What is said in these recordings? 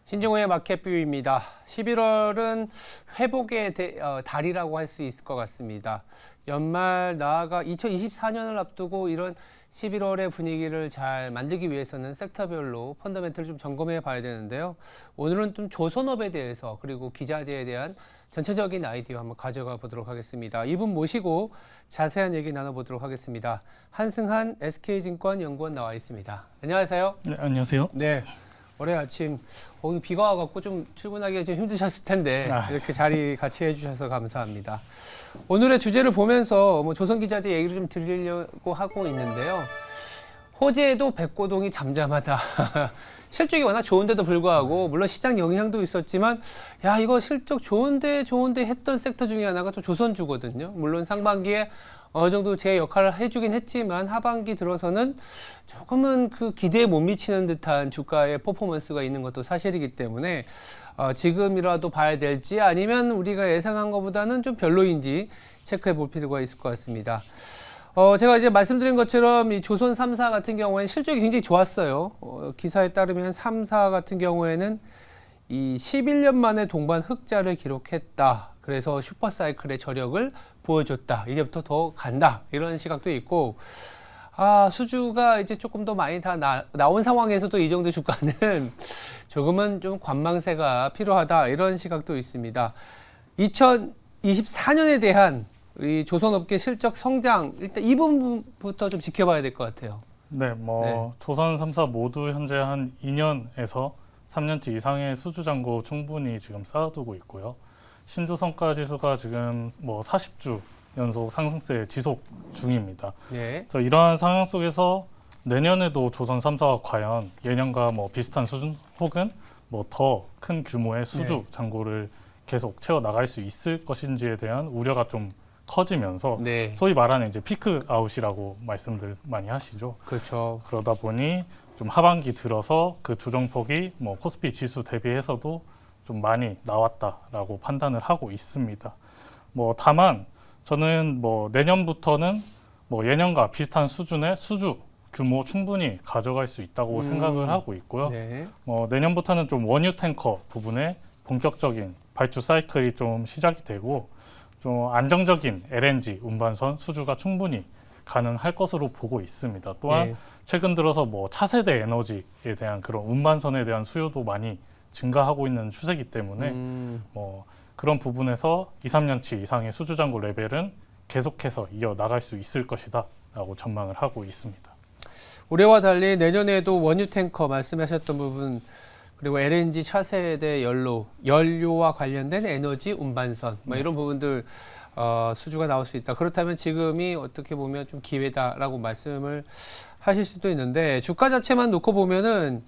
신종호의 마켓뷰입니다. 11월은 회복의 달이라고 할 수 있을 것 같습니다. 연말 나아가 2024년을 앞두고 이런 11월의 분위기를 잘 만들기 위해서는 섹터별로 펀더멘트를 좀 점검해 봐야 되는데요. 오늘은 좀 조선업에 대해서 그리고 기자재에 대한 전체적인 아이디어 한번 가져가 보도록 하겠습니다. 이분 모시고 자세한 얘기 나눠보도록 하겠습니다. 한승한 SK증권 연구원 나와 있습니다. 안녕하세요. 네, 안녕하세요. 네. 월요일 아침 비가 와갖고 좀 출근하기가 좀 힘드셨을 텐데 이렇게 자리 같이 해주셔서 감사합니다. 오늘의 주제를 보면서 조선기자재 얘기를 좀 드리려고 하고 있는데요. 호재에도 백고동이 잠잠하다. 실적이 워낙 좋은데도 불구하고 물론 시장 영향도 있었지만 야 이거 실적 좋은데 했던 섹터 중에 하나가 또 조선주거든요. 물론 상반기에 어느 정도 제 역할을 해주긴 했지만 하반기 들어서는 조금은 그 기대에 못 미치는 듯한 주가의 퍼포먼스가 있는 것도 사실이기 때문에 지금이라도 봐야 될지 아니면 우리가 예상한 것보다는 좀 별로인지 체크해 볼 필요가 있을 것 같습니다. 제가 이제 말씀드린 것처럼 이 조선 3사 같은 경우에는 실적이 굉장히 좋았어요. 기사에 따르면 3사 같은 경우에는 이 11년 만에 동반 흑자를 기록했다. 그래서 슈퍼사이클의 저력을 보여줬다. 이제부터 더 간다. 이런 시각도 있고, 수주가 이제 조금 더 많이 다 나온 상황에서도 이 정도 주가는 조금은 좀 관망세가 필요하다. 이런 시각도 있습니다. 2024년에 대한 이 조선업계 실적 성장, 일단 이 부분부터 좀 지켜봐야 될 것 같아요. 네, 조선 3사 모두 현재 한 2년에서 3년치 이상의 수주 잔고 충분히 지금 쌓아두고 있고요. 신조성과 지수가 지금 40주 연속 상승세 지속 중입니다. 네. 그래서 이러한 상황 속에서 내년에도 조선 3사가 과연 예년과 비슷한 수준 혹은 더 큰 규모의 수주 잔고를 계속 채워 나갈 수 있을 것인지에 대한 우려가 좀 커지면서 소위 말하는 이제 피크 아웃이라고 말씀들 많이 하시죠. 그렇죠. 그러다 보니 좀 하반기 들어서 그 조정폭이 코스피 지수 대비해서도 좀 많이 나왔다라고 판단을 하고 있습니다. 다만 저는 내년부터는 예년과 비슷한 수준의 수주 규모 충분히 가져갈 수 있다고 생각을 하고 있고요. 네. 내년부터는 좀 원유 탱커 부분에 본격적인 발주 사이클이 좀 시작이 되고 좀 안정적인 LNG 운반선 수주가 충분히 가능할 것으로 보고 있습니다. 또한 최근 들어서 차세대 에너지에 대한 그런 운반선에 대한 수요도 많이 증가하고 있는 추세이기 때문에 그런 부분에서 2, 3년치 이상의 수주 잔고 레벨은 계속해서 이어 나갈 수 있을 것이다 라고 전망을 하고 있습니다. 올해와 달리 내년에도 원유 탱커 말씀하셨던 부분 그리고 LNG 차세대 연료와 관련된 에너지 운반선 이런 부분들 수주가 나올 수 있다. 그렇다면 지금이 어떻게 보면 좀 기회다라고 말씀을 하실 수도 있는데 주가 자체만 놓고 보면은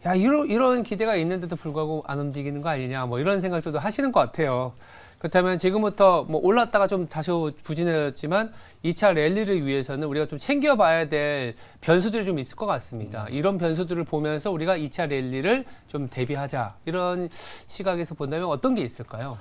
야 이런 기대가 있는데도 불구하고 안 움직이는 거 아니냐 이런 생각도 하시는 것 같아요. 그렇다면 지금부터 올랐다가 좀 다시 부진해졌지만 2차 랠리를 위해서는 우리가 좀 챙겨봐야 될 변수들이 좀 있을 것 같습니다. 이런 변수들을 보면서 우리가 2차 랠리를 좀 대비하자 이런 시각에서 본다면 어떤 게 있을까요?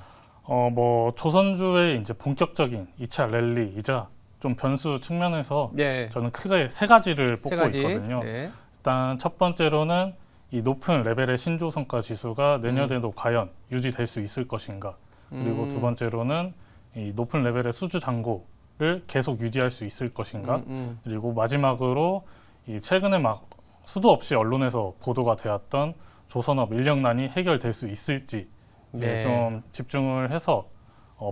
조선주의 이제 본격적인 2차 랠리이자 좀 변수 측면에서 저는 크게 세 가지를 뽑고 있거든요. 일단 첫 번째로는 이 높은 레벨의 신조성과 지수가 내년에도 과연 유지될 수 있을 것인가. 그리고 두 번째로는 이 높은 레벨의 수주 잔고를 계속 유지할 수 있을 것인가. 그리고 마지막으로 이 최근에 수도 없이 언론에서 보도가 되었던 조선업 인력난이 해결될 수 있을지 좀 집중을 해서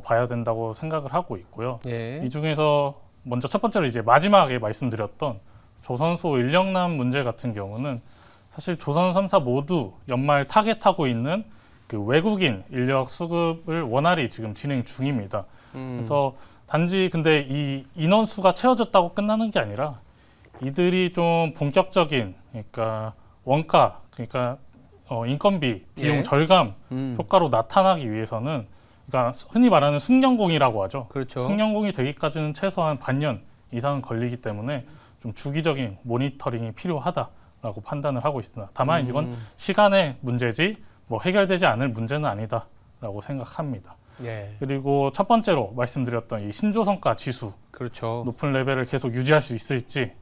봐야 된다고 생각을 하고 있고요. 이 중에서 먼저 첫 번째로 이제 마지막에 말씀드렸던 조선소 인력난 문제 같은 경우는 사실 조선 3사 모두 연말 타겟하고 있는 그 외국인 인력 수급을 원활히 지금 진행 중입니다. 그래서 단지 근데 이 인원수가 채워졌다고 끝나는 게 아니라 이들이 좀 본격적인 그러니까 원가 그러니까 인건비 비용 절감 효과로 나타나기 위해서는 그러니까 흔히 말하는 숙련공이라고 하죠. 그렇죠. 숙련공이 되기까지는 최소한 반년 이상은 걸리기 때문에 좀 주기적인 모니터링이 필요하다라고 판단을 하고 있습니다. 다만 이건 시간의 문제지 해결되지 않을 문제는 아니다라고 생각합니다. 그리고 첫 번째로 말씀드렸던 이 신조성과 지수 그렇죠. 높은 레벨을 계속 유지할 수 있을지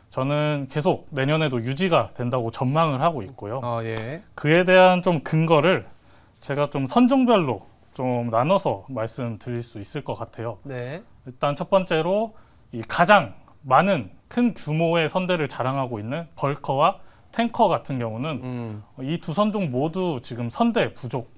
저는 계속 내년에도 유지가 된다고 전망을 하고 있고요. 예. 그에 대한 좀 근거를 제가 좀 선종별로 좀 나눠서 말씀드릴 수 있을 것 같아요. 네. 일단 첫 번째로 이 가장 많은 큰 규모의 선대를 자랑하고 있는 벌커와 탱커 같은 경우는 이 두 선종 모두 지금 선대 부족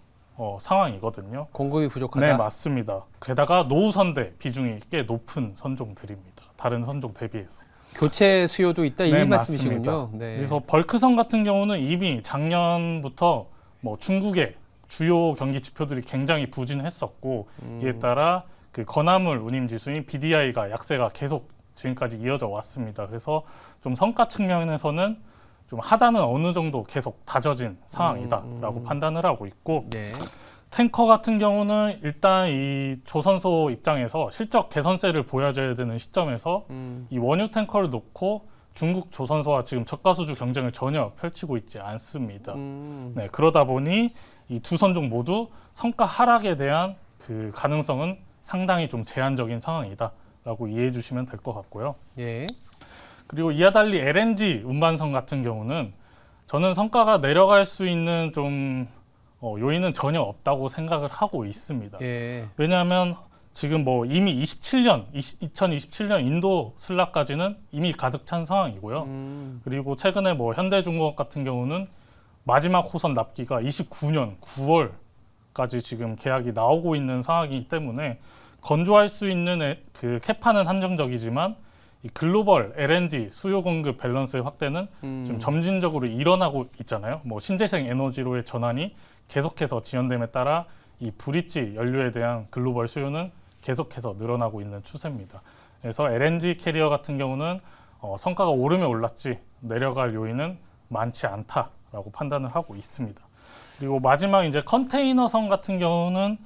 상황이거든요. 공급이 부족하다. 네, 맞습니다. 게다가 노후 선대 비중이 꽤 높은 선종들입니다. 다른 선종 대비해서. 교체 수요도 있다 이 네, 말씀이시군요. 네. 그래서 벌크선 같은 경우는 이미 작년부터 뭐 중국의 주요 경기 지표들이 굉장히 부진했었고 이에 따라 그 건화물 운임 지수인 BDI가 약세가 계속 지금까지 이어져 왔습니다. 그래서 좀 성과 측면에서는 좀 하단은 어느 정도 계속 다져진 상황이다라고 판단을 하고 있고 네. 탱커 같은 경우는 일단 이 조선소 입장에서 실적 개선세를 보여줘야 되는 시점에서 이 원유 탱커를 놓고 중국 조선소와 지금 저가수주 경쟁을 전혀 펼치고 있지 않습니다. 네, 그러다 보니 이 두 선종 모두 성과 하락에 대한 그 가능성은 상당히 좀 제한적인 상황이다라고 이해해 주시면 될 것 같고요. 예. 그리고 이와 달리 LNG 운반선 같은 경우는 저는 성과가 내려갈 수 있는 좀 요인은 전혀 없다고 생각을 하고 있습니다. 예. 왜냐하면 지금 뭐 이미 2027년 인도 슬랍까지는 이미 가득 찬 상황이고요. 그리고 최근에 뭐 현대중공업 같은 경우는 마지막 호선 납기가 29년 9월까지 지금 계약이 나오고 있는 상황이기 때문에 건조할 수 있는 그 캐파는 한정적이지만 이 글로벌 LNG 수요 공급 밸런스의 확대는 지금 점진적으로 일어나고 있잖아요. 뭐 신재생 에너지로의 전환이 계속해서 지연됨에 따라 이 브릿지 연료에 대한 글로벌 수요는 계속해서 늘어나고 있는 추세입니다. 그래서 LNG 캐리어 같은 경우는 성과가 오르면 올랐지 내려갈 요인은 많지 않다라고 판단을 하고 있습니다. 그리고 마지막 이제 컨테이너선 같은 경우는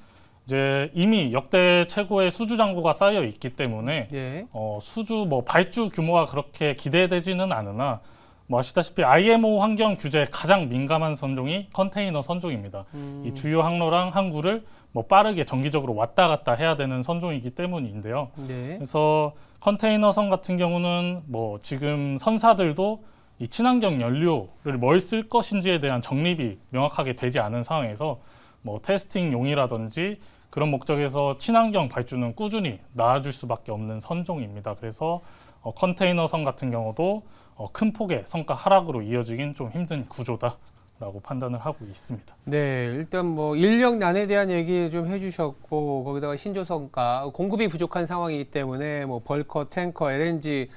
이제 이미 역대 최고의 수주 잔고가 쌓여 있기 때문에 예. 수주 뭐 발주 규모가 그렇게 기대되지는 않으나 뭐 아시다시피 IMO 환경 규제에 가장 민감한 선종이 컨테이너 선종입니다. 이 주요 항로랑 항구를 뭐 빠르게 정기적으로 왔다 갔다 해야 되는 선종이기 때문인데요. 네. 그래서 컨테이너선 같은 경우는 뭐 지금 선사들도 이 친환경 연료를 뭘 쓸 것인지에 대한 정립이 명확하게 되지 않은 상황에서 뭐 테스팅용이라든지 그런 목적에서 친환경 발주는 꾸준히 나아줄 수밖에 없는 선종입니다. 그래서 컨테이너선 같은 경우도 큰 폭의 성과 하락으로 이어지긴 좀 힘든 구조다라고 판단을 하고 있습니다. 네, 일단 뭐 인력난에 대한 얘기 좀 해주셨고 거기다가 신조선가 공급이 부족한 상황이기 때문에 뭐 벌커, 탱커, LNG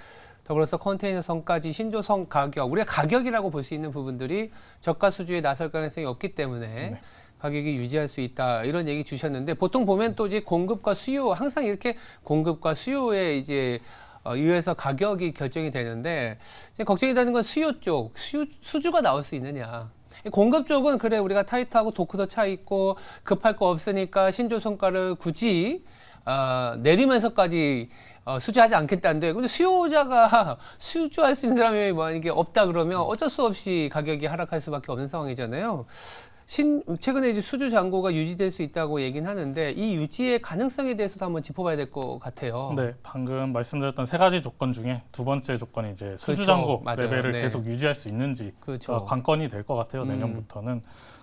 더불어서 컨테이너선까지 신조선 가격, 우리가 가격이라고 볼 수 있는 부분들이 저가 수주에 나설 가능성이 없기 때문에 네. 가격이 유지할 수 있다 이런 얘기 주셨는데 보통 보면 또 이제 공급과 수요 항상 이렇게 공급과 수요에 이제 의해서 가격이 결정이 되는데 이제 걱정이 되는 건 수요 쪽 수주가 나올 수 있느냐. 공급 쪽은 그래 우리가 타이트하고 도크도 차 있고 급할 거 없으니까 신조선가를 굳이 내리면서까지 수주하지 않겠다는데 근데 수요자가 수주할 수 있는 사람이 만약에 없다 그러면 어쩔 수 없이 가격이 하락할 수밖에 없는 상황이잖아요. 최근에 이제 수주 잔고가 유지될 수 있다고 얘기는 하는데 이 유지의 가능성에 대해서도 한번 짚어봐야 될 것 같아요. 네, 방금 말씀드렸던 세 가지 조건 중에 두 번째 조건이 이제 수주 잔고 그렇죠. 레벨을 네. 계속 유지할 수 있는지가 그렇죠. 관건이 될 것 같아요. 내년부터는.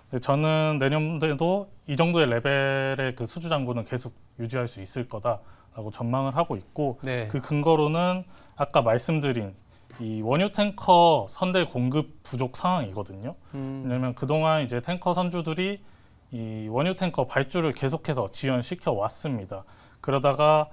근데 저는 내년에도 이 정도의 레벨의 그 수주 잔고는 계속 유지할 수 있을 거다라고 전망을 하고 있고 네. 그 근거로는 아까 말씀드린 이 원유 탱커 선대 공급 부족 상황이거든요. 왜냐하면 그동안 이제 탱커 선주들이 이 원유 탱커 발주를 계속해서 지연시켜 왔습니다. 그러다가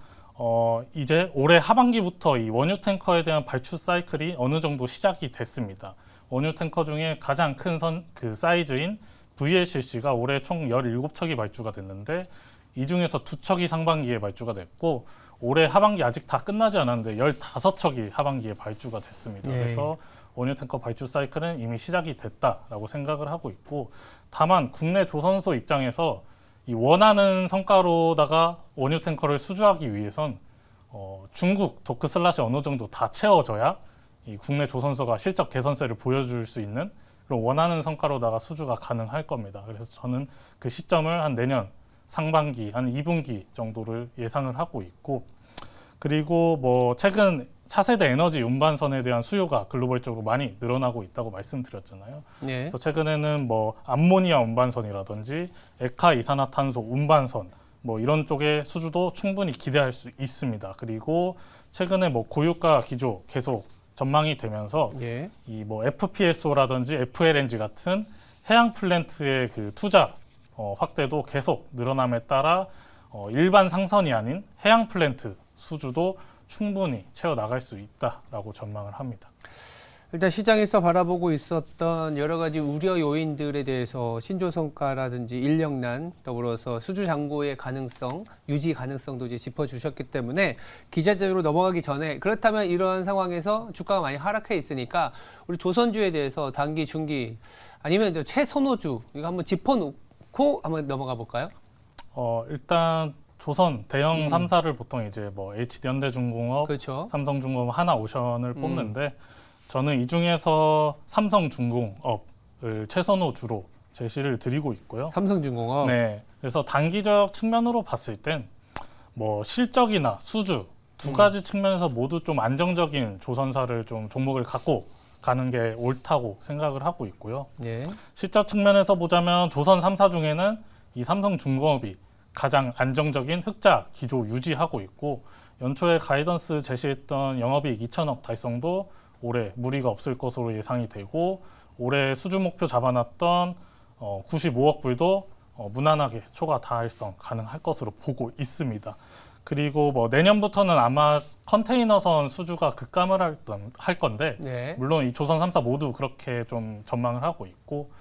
이제 올해 하반기부터 이 원유 탱커에 대한 발주 사이클이 어느 정도 시작이 됐습니다. 원유 탱커 중에 가장 큰 그 사이즈인 VLCC가 올해 총 17척이 발주가 됐는데 이 중에서 2척이 상반기에 발주가 됐고 올해 하반기 아직 다 끝나지 않았는데 15척이 하반기에 발주가 됐습니다. 네. 그래서 원유 탱커 발주 사이클은 이미 시작이 됐다라고 생각을 하고 있고 다만 국내 조선소 입장에서 이 원하는 성과로다가 원유 탱커를 수주하기 위해선 중국 도크 슬롯이 어느 정도 다 채워져야 이 국내 조선소가 실적 개선세를 보여줄 수 있는 그런 원하는 성과로다가 수주가 가능할 겁니다. 그래서 저는 그 시점을 한 내년 상반기 한 2분기 정도를 예상을 하고 있고 그리고 뭐 최근 차세대 에너지 운반선에 대한 수요가 글로벌적으로 많이 늘어나고 있다고 말씀드렸잖아요. 네. 그래서 최근에는 뭐 암모니아 운반선이라든지 액화 이산화탄소 운반선 뭐 이런 쪽의 수주도 충분히 기대할 수 있습니다. 그리고 최근에 뭐 고유가 기조 계속 전망이 되면서 예. 이 뭐 FPSO라든지 FLNG 같은 해양 플랜트의 그 투자 확대도 계속 늘어남에 따라 일반 상선이 아닌 해양 플랜트 수주도 충분히 채워 나갈 수 있다라고 전망을 합니다. 일단 시장에서 바라보고 있었던 여러 가지 우려 요인들에 대해서 신조성과라든지 인력난, 더불어서 수주 잔고의 가능성, 유지 가능성도 이제 짚어주셨기 때문에 기자재로 넘어가기 전에 그렇다면 이러한 상황에서 주가가 많이 하락해 있으니까 우리 조선주에 대해서 단기, 중기 아니면 이제 최선호주 이거 한번 짚어놓고 한번 넘어가 볼까요? 일단 조선 대형 3사를 보통 이제 뭐 HD현대중공업, 그렇죠. 삼성중공업, 하나오션을 뽑는데 저는 이 중에서 삼성중공업을 최선호주로 제시를 드리고 있고요. 삼성중공업. 네, 그래서 단기적 측면으로 봤을 땐 뭐 실적이나 수주 두 가지 측면에서 모두 좀 안정적인 조선사를 좀 종목을 갖고 가는 게 옳다고 생각을 하고 있고요. 예. 실적 측면에서 보자면 조선 3사 중에는 이 삼성중공업이 가장 안정적인 흑자 기조 유지하고 있고 연초에 가이던스 제시했던 영업이익 2천억 달성도 올해 무리가 없을 것으로 예상이 되고 올해 수주 목표 잡아놨던 95억 불도 무난하게 초과 달성 가능할 것으로 보고 있습니다. 그리고 뭐 내년부터는 아마 컨테이너선 수주가 급감을 할 건데 네. 물론 이 조선 3사 모두 그렇게 좀 전망을 하고 있고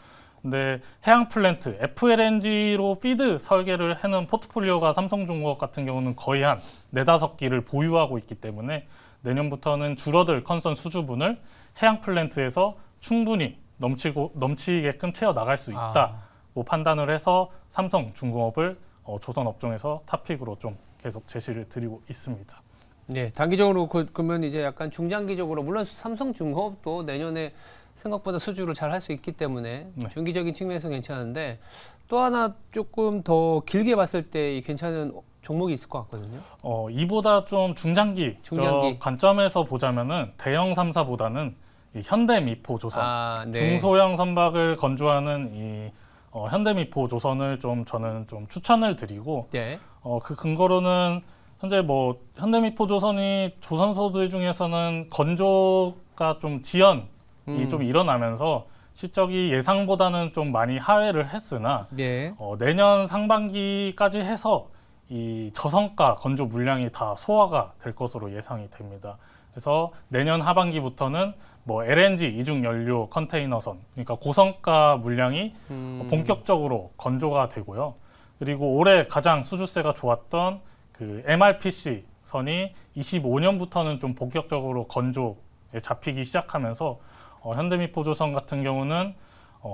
근데 해양 플랜트 FLNG로 피드 설계를 해놓은 포트폴리오가 삼성중공업 같은 경우는 거의 한 4-5기를 보유하고 있기 때문에 내년부터는 줄어들 컨선 수주분을 해양 플랜트에서 충분히 넘치게끔 채워 나갈 수 있다고 판단을 해서 삼성중공업을 조선 업종에서 탑픽으로 좀 계속 제시를 드리고 있습니다. 네, 단기적으로 그러면 이제 약간 중장기적으로 물론 삼성중공업도 내년에 생각보다 수주를 잘 할 수 있기 때문에 네. 중기적인 측면에서 괜찮은데 또 하나 조금 더 길게 봤을 때 괜찮은 종목이 있을 것 같거든요. 이보다 좀 중장기 관점에서 보자면은 대형 3사보다는 이 현대미포조선 네. 중소형 선박을 건조하는 이 현대미포조선을 좀 저는 좀 추천을 드리고 네. 그 근거로는 현재 뭐 현대미포조선이 조선소들 중에서는 건조가 좀 지연이 좀 일어나면서 실적이 예상보다는 좀 많이 하회를 했으나 네. 내년 상반기까지 해서 이 저성가 건조 물량이 다 소화가 될 것으로 예상이 됩니다. 그래서 내년 하반기부터는 뭐 LNG 이중 연료 컨테이너선, 그러니까 고성가 물량이 본격적으로 건조가 되고요. 그리고 올해 가장 수주세가 좋았던 그 MRPC 선이 25년부터는 좀 본격적으로 건조에 잡히기 시작하면서 현대미포조선 같은 경우는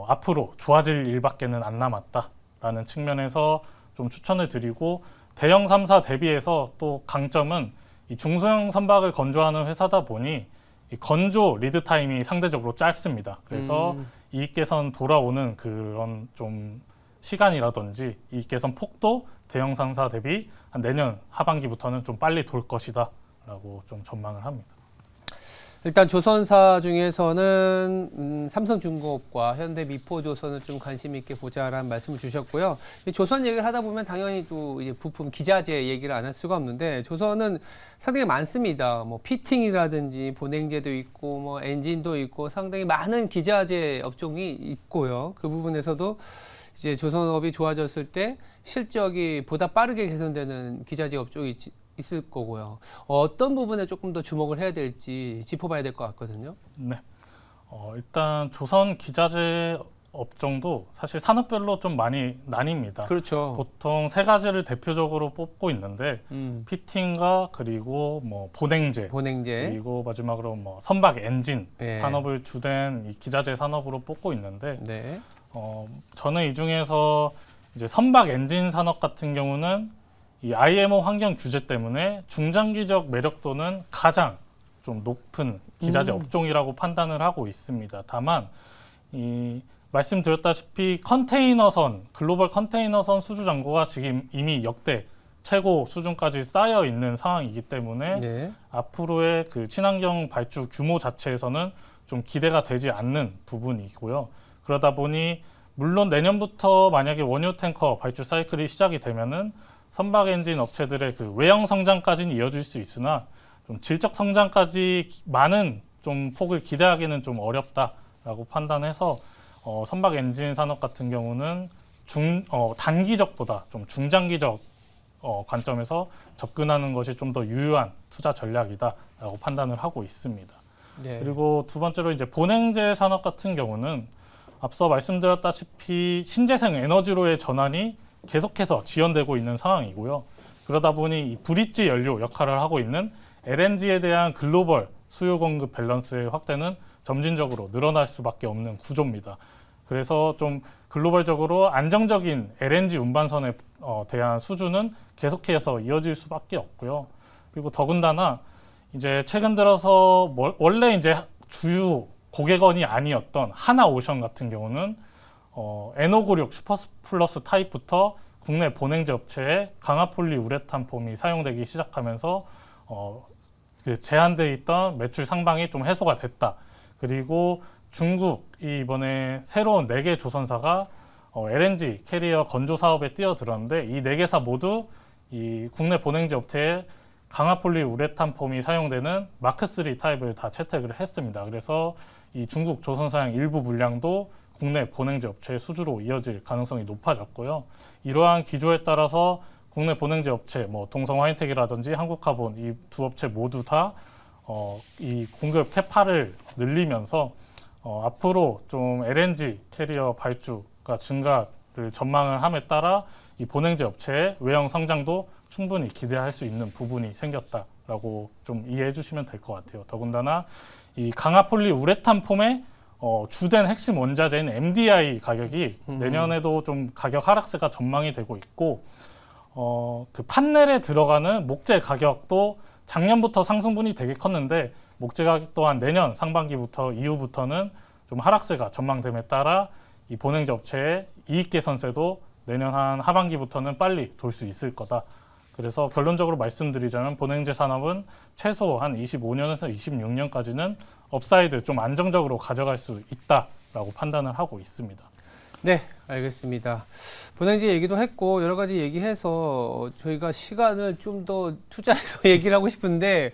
앞으로 좋아질 일밖에는 안 남았다라는 측면에서 좀 추천을 드리고 대형 3사 대비해서 또 강점은 이 중소형 선박을 건조하는 회사다 보니 이 건조 리드 타임이 상대적으로 짧습니다. 그래서 이익 개선 돌아오는 그런 좀 시간이라든지 이익 개선 폭도 대형 3사 대비 한 내년 하반기부터는 좀 빨리 돌 것이다라고 좀 전망을 합니다. 일단 조선사 중에서는 삼성중공업과 현대미포조선을 좀 관심 있게 보자라는 말씀을 주셨고요. 조선 얘기를 하다 보면 당연히 또 이제 부품 기자재 얘기를 안 할 수가 없는데 조선은 상당히 많습니다. 뭐 피팅이라든지 보냉제도 있고 뭐 엔진도 있고 상당히 많은 기자재 업종이 있고요. 그 부분에서도 이제 조선업이 좋아졌을 때 실적이 보다 빠르게 개선되는 기자재 업종이 있을 거고요. 어떤 부분에 조금 더 주목을 해야 될지 짚어봐야 될 것 같거든요. 네. 일단 조선 기자재 업종도 사실 산업별로 좀 많이 나뉩니다. 그렇죠. 보통 3가지를 대표적으로 뽑고 있는데 피팅과 그리고 뭐 보냉제, 그리고 마지막으로 뭐 선박 엔진 산업을 주된 이 기자재 산업으로 뽑고 있는데 네. 저는 이 중에서 이제 선박 엔진 산업 같은 경우는 이 IMO 환경 규제 때문에 중장기적 매력도는 가장 좀 높은 기자재 업종이라고 판단을 하고 있습니다. 다만 이 말씀드렸다시피 컨테이너선, 글로벌 컨테이너선 수주 잔고가 지금 이미 역대 최고 수준까지 쌓여 있는 상황이기 때문에 네. 앞으로의 그 친환경 발주 규모 자체에서는 좀 기대가 되지 않는 부분이고요. 그러다 보니 물론 내년부터 만약에 원유 탱커 발주 사이클이 시작이 되면은 선박 엔진 업체들의 그 외형 성장까지는 이어질 수 있으나 좀 질적 성장까지 많은 좀 폭을 기대하기는 좀 어렵다라고 판단해서 선박 엔진 산업 같은 경우는 단기적보다 좀 중장기적 관점에서 접근하는 것이 좀 더 유효한 투자 전략이다라고 판단을 하고 있습니다. 네. 그리고 두 번째로 이제 본행제 산업 같은 경우는 앞서 말씀드렸다시피 신재생 에너지로의 전환이 계속해서 지연되고 있는 상황이고요. 그러다 보니 이 브릿지 연료 역할을 하고 있는 LNG에 대한 글로벌 수요 공급 밸런스의 확대는 점진적으로 늘어날 수밖에 없는 구조입니다. 그래서 좀 글로벌적으로 안정적인 LNG 운반선에 대한 수준은 계속해서 이어질 수밖에 없고요. 그리고 더군다나 이제 최근 들어서 원래 이제 주요 고객원이 아니었던 하나오션 같은 경우는 N596 슈퍼플러스 타입부터 국내 본행제 업체에 강화폴리 우레탄 폼이 사용되기 시작하면서 그 제한돼 있던 매출 상방이 좀 해소가 됐다. 그리고 중국이 이번에 새로운 4개 조선사가 LNG 캐리어 건조 사업에 뛰어들었는데 이 4개사 모두 이 국내 본행제 업체에 강화폴리 우레탄 폼이 사용되는 마크3 타입을 다 채택을 했습니다. 그래서 이 중국 조선사양 일부 물량도 국내 본행제 업체의 수주로 이어질 가능성이 높아졌고요. 이러한 기조에 따라서 국내 본행제 업체, 동성 화인텍이라든지 한국카본 이 두 업체 모두 다 이 공급 캐파를 늘리면서 앞으로 좀 LNG 캐리어 발주가 증가를 전망을 함에 따라 이 본행제 업체의 외형 성장도 충분히 기대할 수 있는 부분이 생겼다라고 좀 이해해 주시면 될 것 같아요. 더군다나 이 강화폴리 우레탄 폼의 주된 핵심 원자재인 MDI 가격이 내년에도 좀 가격 하락세가 전망이 되고 있고 그 판넬에 들어가는 목재 가격도 작년부터 상승분이 되게 컸는데 목재 가격 또한 내년 상반기부터 이후부터는 좀 하락세가 전망됨에 따라 이 본행제 업체의 이익 개선세도 내년 한 하반기부터는 빨리 돌 수 있을 거다. 그래서 결론적으로 말씀드리자면 본행제 산업은 최소 한 25년에서 26년까지는 업사이드 좀 안정적으로 가져갈 수 있다라고 판단을 하고 있습니다. 네, 알겠습니다. 본행제 얘기도 했고 여러 가지 얘기해서 저희가 시간을 좀 더 투자해서 얘기를 하고 싶은데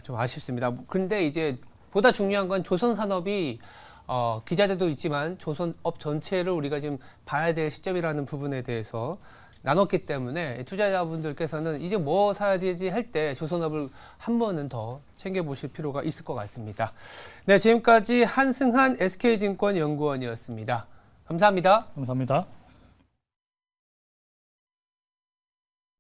좀 아쉽습니다. 근데 이제 보다 중요한 건 조선 산업이 기자재도 있지만 조선업 전체를 우리가 지금 봐야 될 시점이라는 부분에 대해서 나눴기 때문에 투자자분들께서는 이제 뭐 사야 되지 할 때 조선업을 한 번은 더 챙겨보실 필요가 있을 것 같습니다. 네, 지금까지 한승한 SK증권 연구원이었습니다. 감사합니다. 감사합니다.